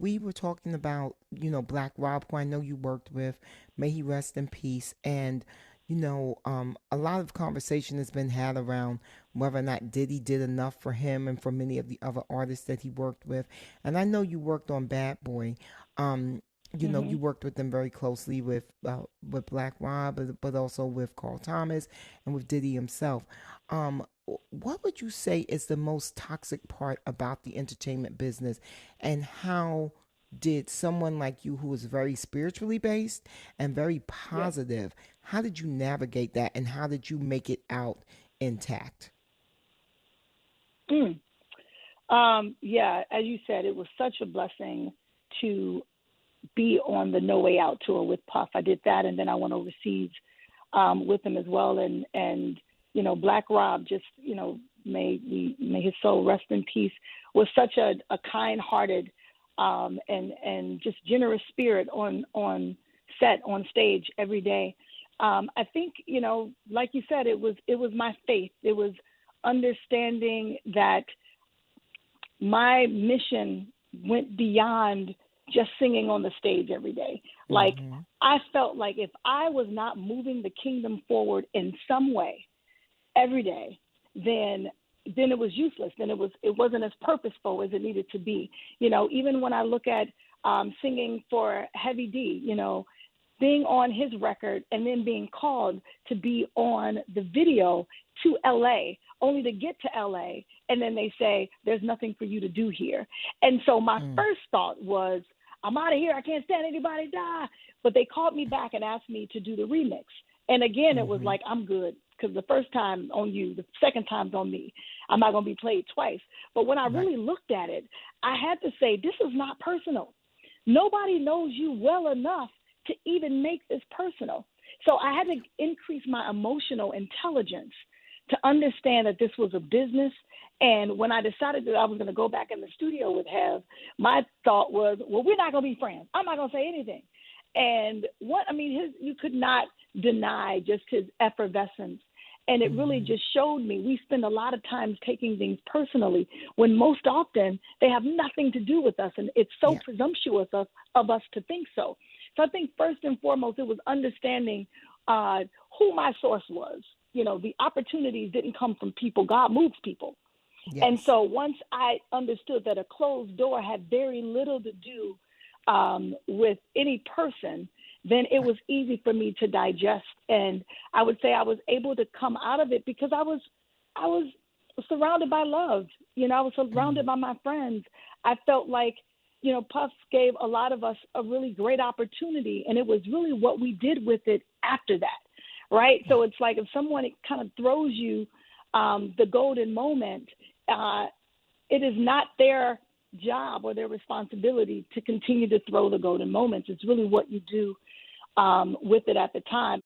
We were talking about, Black Rob, who I know you worked with. May he rest in peace. And, a lot of conversation has been had around whether or not Diddy did enough for him and for many of the other artists that he worked with. And I know you worked on Bad Boy. Um, Hmm. you worked with them very closely with Black Rob, but also with Carl Thomas and with Diddy himself. Um, what would you say is the most toxic part about the entertainment business, and how did someone like you, who is very spiritually based and very Yeah. positive, how did you navigate that, and how did you make it out intact? Mm. Yeah, as you said, it was such a blessing to be on the No Way Out tour with Puff. I did that, and then I went overseas with him as well. And Black Rob, just may his soul rest in peace. Was such a kind-hearted and just generous spirit on set, on stage every day. I think like you said, it was my faith. It was understanding that my mission went beyond just singing on the stage every day. Like, Mm-hmm. I felt like if I was not moving the kingdom forward in some way every day, then it was useless. Then it wasn't as purposeful as it needed to be. Even when I look at singing for Heavy D, being on his record and then being called to be on the video to LA, only to get to LA and then they say there's nothing for you to do here. And so my Mm. first thought was, I'm out of here. I can't stand anybody die. But they called me back and asked me to do the remix. And again, it was Mm-hmm. like, I'm good, because the first time on you, the second time's on me. I'm not going to be played twice. But when I Right. really looked at it, I had to say, this is not personal. Nobody knows you well enough to even make this personal. So I had to increase my emotional intelligence to understand that this was a business. And when I decided that I was going to go back in the studio with Hev, my thought was, well, we're not going to be friends. I'm not going to say anything. And you could not deny just his effervescence. And it really Mm-hmm. just showed me we spend a lot of times taking things personally when most often they have nothing to do with us. And it's so Yeah. presumptuous of us to think so. So I think first and foremost, it was understanding uh, who my source was. The opportunities didn't come from people. God moves people. And Yes. so once I understood that a closed door had very little to do with any person, then it Right. was easy for me to digest. And I would say I was able to come out of it because I was surrounded by love. I was Mm. surrounded by my friends. I felt like, Puff gave a lot of us a really great opportunity, and it was really what we did with it after that, right? So Right. it's like if someone kind of throws you the golden moment, uh, it is not their job or their responsibility to continue to throw the golden moments. It's really what you do with it at the time.